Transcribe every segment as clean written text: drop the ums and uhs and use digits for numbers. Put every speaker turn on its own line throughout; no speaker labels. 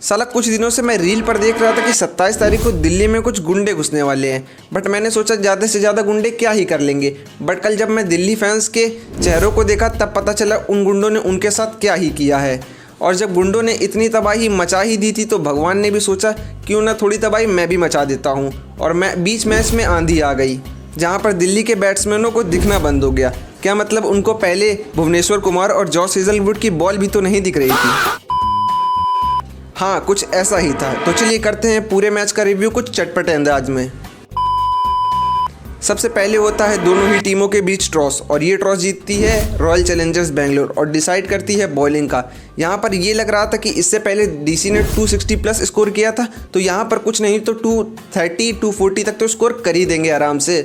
साला कुछ दिनों से मैं रील पर देख रहा था कि 27 तारीख को दिल्ली में कुछ गुंडे घुसने वाले हैं, बट मैंने सोचा ज़्यादा से ज़्यादा गुंडे क्या ही कर लेंगे। बट कल जब मैं दिल्ली फैंस के चेहरों को देखा तब पता चला उन गुंडों ने उनके साथ क्या ही किया है। और जब गुंडों ने इतनी तबाही मचा ही दी थी तो भगवान ने भी सोचा क्यों ना थोड़ी तबाही मैं भी मचा देता हूँ। और मैं बीच मैच में आंधी आ गई जहाँ पर दिल्ली के बैट्समैनों को दिखना बंद हो गया। क्या मतलब उनको पहले भुवनेश्वर कुमार और जॉस हेजलवुड की बॉल भी तो नहीं दिख रही थी। हाँ, कुछ ऐसा ही था। तो चलिए करते हैं पूरे मैच का रिव्यू कुछ चटपटे अंदाज में। सबसे पहले होता है दोनों ही टीमों के बीच टॉस, और ये टॉस जीतती है रॉयल चैलेंजर्स बेंगलोर और डिसाइड करती है बॉलिंग का। यहाँ पर ये लग रहा था कि इससे पहले डीसी ने 260 प्लस स्कोर किया था, तो यहाँ पर कुछ नहीं तो 230 240 तक तो स्कोर कर ही देंगे आराम से,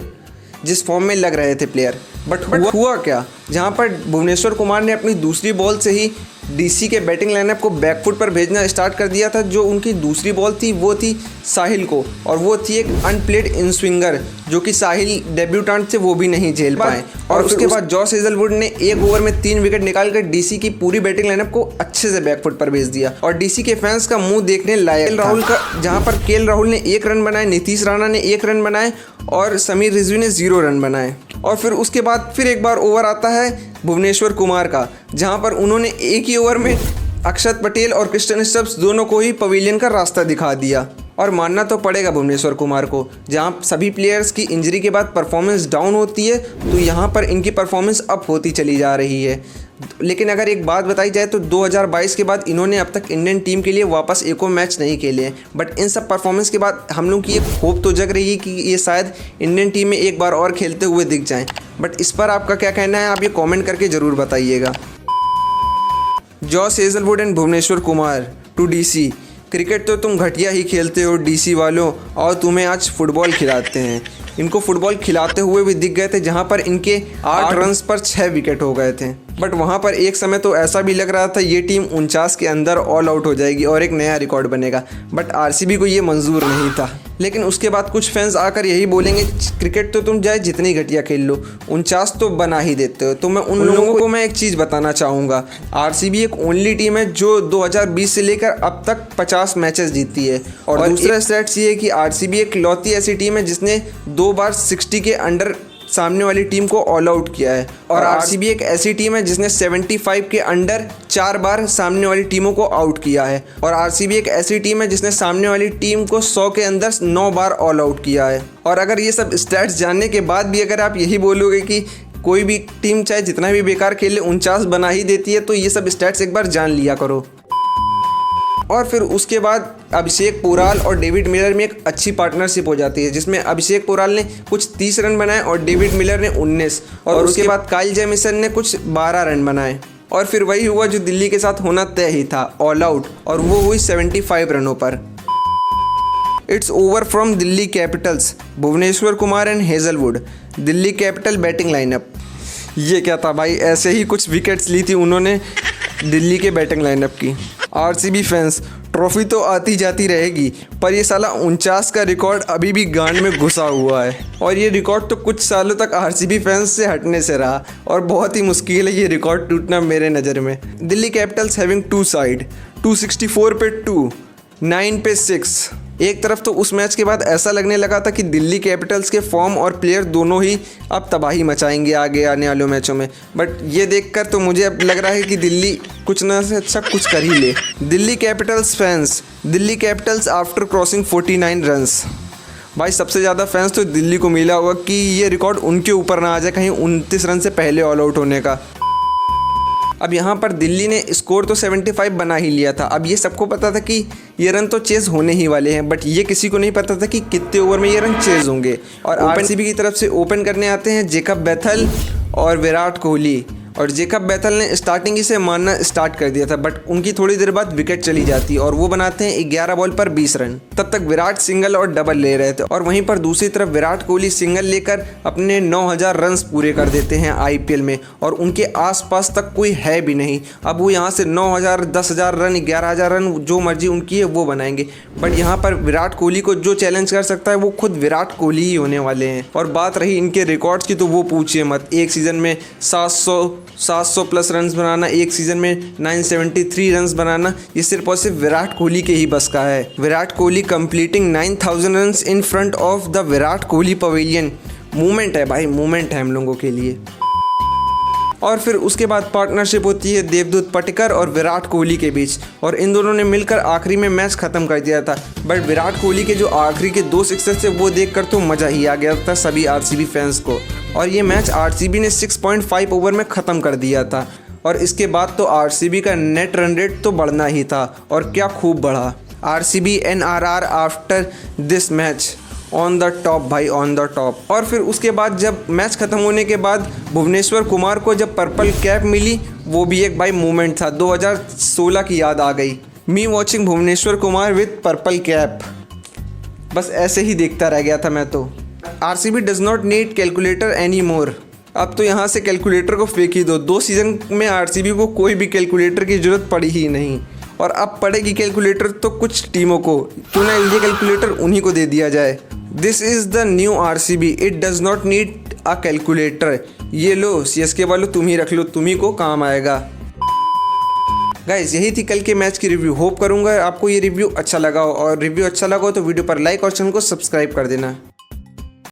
जिस फॉर्म में लग रहे थे प्लेयर। बट हुआ क्या, जहाँ पर भुवनेश्वर कुमार ने अपनी दूसरी बॉल से ही डीसी के बैटिंग लाइनअप को बैकफुट पर भेजना स्टार्ट कर दिया था। जो उनकी दूसरी बॉल थी वो थी साहिल को, और वो थी एक अनप्लेड इन स्विंगर जो कि साहिल डेब्यूटेंट थे, वो भी नहीं झेल पाए। और उसके बाद जॉस हेजलवुड ने एक ओवर में 3 विकेट निकालकर डीसी की पूरी बैटिंग लाइनअप को अच्छे से बैकफुट पर भेज दिया। और डीसी के फैंस का मुंह देखने लायक राहुल का, जहां पर केएल राहुल ने 1 रन बनाए, नीतीश राणा ने 1 रन बनाए और समीर रिजवी ने 0 रन बनाए। और फिर उसके बाद फिर एक बार ओवर आता है भुवनेश्वर कुमार का, जहां पर उन्होंने एक ही ओवर में अक्षत पटेल और क्रिस्टन स्टब्स दोनों को ही पवेलियन का रास्ता दिखा दिया। और मानना तो पड़ेगा भुवनेश्वर कुमार को, जहां सभी प्लेयर्स की इंजरी के बाद परफॉर्मेंस डाउन होती है तो यहां पर इनकी परफॉर्मेंस अप होती चली जा रही है। लेकिन अगर एक बात बताई जाए तो 2022 के बाद इन्होंने अब तक इंडियन टीम के लिए वापस एको मैच नहीं खेले हैं। बट इन सब परफॉर्मेंस के बाद हम लोग की एक होप तो जग रही है कि ये शायद इंडियन टीम में एक बार और खेलते हुए दिख जाएं। बट इस पर आपका क्या कहना है, आप ये कमेंट करके ज़रूर बताइएगा। Josh Hazlewood and Bhuvneshwar Kumar to DC, cricket तो तुम घटिया ही खेलते हो डीसी वालों, और तुम्हें आज फुटबॉल खिलाते हैं। इनको फुटबॉल खिलाते हुए भी दिख गए थे, जहां पर इनके 8 रन्स पर 6 विकेट हो गए थे। बट वहां पर एक समय तो ऐसा भी लग रहा था ये टीम 49 के अंदर ऑल आउट हो जाएगी और एक नया रिकॉर्ड बनेगा। बट आरसीबी को ये मंजूर नहीं था। लेकिन उसके बाद कुछ फैंस आकर यही बोलेंगे क्रिकेट तो तुम चाहे जितनी घटिया खेल लो, 49 तो बना ही देते हो। तो मैं उन लोगों को मैं एक चीज़ बताना चाहूँगा, आरसीबी एक ओनली टीम है जो 2020 से लेकर अब तक 50 मैचेस जीती है। और दूसरा स्टैट्स ये है कि आरसीबी एक लौती ऐसी टीम है जिसने 2 बार 60 के अंडर सामने वाली टीम को ऑल आउट किया है। और आरसीबी एक ऐसी टीम है जिसने 75 के अंडर 4 बार सामने वाली टीमों को आउट किया है। और आरसीबी एक ऐसी टीम है जिसने सामने वाली टीम को 100 के अंदर 9 बार ऑल आउट किया है। और अगर ये सब स्टैट्स जानने के बाद भी अगर आप यही बोलोगे कि कोई भी टीम चाहे जितना भी बेकार खेले 49 बना ही देती है, तो ये सब स्टैट्स एक बार जान लिया करो। और फिर उसके बाद अभिषेक पोराल और डेविड मिलर में एक अच्छी पार्टनरशिप हो जाती है, जिसमें अभिषेक पोराल ने कुछ 30 रन बनाए और डेविड मिलर ने 19, और उसके बाद काइल जेमिसन ने कुछ 12 रन बनाए। और फिर वही हुआ जो दिल्ली के साथ होना तय ही था, ऑल आउट, और वो हुई 75 रनों पर। It's over from Delhi Capitals, Bhuvneshwar Kumar and Hazlewood, Delhi Capital batting lineup. ये क्या था भाई, ऐसे ही कुछ विकेट्स ली थी उन्होंने दिल्ली के बैटिंग लाइनअप की। आरसीबी फैंस, ट्रॉफी तो आती जाती रहेगी, पर ये साला 49 का रिकॉर्ड अभी भी गांड में घुसा हुआ है। और ये रिकॉर्ड तो कुछ सालों तक आरसीबी फैंस से हटने से रहा, और बहुत ही मुश्किल है ये रिकॉर्ड टूटना मेरे नज़र में। दिल्ली कैपिटल्स हैविंग 2 साइड, 264 पे 2, 9 पे 6। एक तरफ तो उस मैच के बाद ऐसा लगने लगा था कि दिल्ली कैपिटल्स के फॉर्म और प्लेयर दोनों ही अब तबाही मचाएंगे आगे आने वाले मैचों में। बट ये देखकर तो मुझे अब लग रहा है कि दिल्ली कुछ ना से अच्छा कुछ कर ही ले। Delhi Capitals fans, Delhi Capitals after crossing 49 runs. भाई सबसे ज़्यादा फैंस तो दिल्ली को मिला होगा कि ये रिकॉर्ड उनके ऊपर ना आ जाए कहीं 29 रन से पहले ऑल आउट होने का। अब यहाँ पर दिल्ली ने स्कोर तो 75 बना ही लिया था। अब ये सबको पता था कि ये रन तो चेज़ होने ही वाले हैं, बट ये किसी को नहीं पता था कि कितने ओवर में ये रन चेज़ होंगे। और आरसीबी की तरफ से ओपन करने आते हैं जेकब बेथल और विराट कोहली। और जेकब बेथल ने स्टार्टिंग ही से मारना स्टार्ट कर दिया था, बट उनकी थोड़ी देर बाद विकेट चली जाती और वो बनाते हैं 11 बॉल पर 20 रन। तब तक विराट सिंगल और डबल ले रहे थे, और वहीं पर दूसरी तरफ विराट कोहली सिंगल लेकर अपने 9000 रन्स पूरे कर देते हैं आईपीएल में, और उनके आसपास तक कोई है भी नहीं। अब वो यहाँ से 9000, 10,000 रन, 11,000 रन जो मर्जी उनकी है वो बनाएंगे। बट यहाँ पर विराट कोहली को जो चैलेंज कर सकता है वो खुद विराट कोहली ही होने वाले हैं। और बात रही इनके रिकॉर्ड्स की, तो वो पूछिए मत। एक सीज़न में 700 700 प्लस रन्स बनाना, एक सीज़न में 973 रन्स बनाना, ये सिर्फ और सिर्फ विराट कोहली के ही बस का है। Virat Kohli completing 9000 runs in front of the Virat Kohli pavilion, movement है भाई, मूवमेंट है हम लोगों के लिए। और फिर उसके बाद पार्टनरशिप होती है देवदूत पटिक्कर और विराट कोहली के बीच, और इन दोनों ने मिलकर आखिरी में मैच ख़त्म कर दिया था। बट विराट कोहली के जो आखिरी के 2 सिक्सर थे वो देखकर तो मज़ा ही आ गया था सभी आरसीबी फैंस को। और ये मैच आरसीबी ने 6.5 ओवर में ख़त्म कर दिया था, और इसके बाद तो आरसीबी का नेट रन रेट तो बढ़ना ही था, और क्या खूब बढ़ा। RCB NRR after this match on the top भाई, ऑन द टॉप। और फिर उसके बाद जब मैच ख़त्म होने के बाद भुवनेश्वर कुमार को जब पर्पल कैप मिली, वो भी एक भाई मूवमेंट था। 2016 की याद आ गई। Me watching Bhuvneshwar Kumar with purple cap, बस ऐसे ही देखता रह गया था मैं तो। RCB does not need calculator any more, अब तो यहाँ से कैलकुलेटर को फेंक ही दो। 2 सीज़न में आरसीबी को कोई भी कैलकुलेटर की ज़रूरत पड़ी ही नहीं, और अब पड़ेगी कैलकुलेटर तो कुछ टीमों को, क्यों ना ये कैलकुलेटर उन्हीं को दे दिया जाए। This is the new RCB, it does not need a calculator. ये लो CSK वालों, तुम ही रख लो, तुम्ही को काम आएगा। गाइस यही थी कल के मैच की रिव्यू। होप करूँगा आपको ये रिव्यू अच्छा लगा हो, और रिव्यू अच्छा लगा हो तो वीडियो पर लाइक और चैनल को सब्सक्राइब कर देना।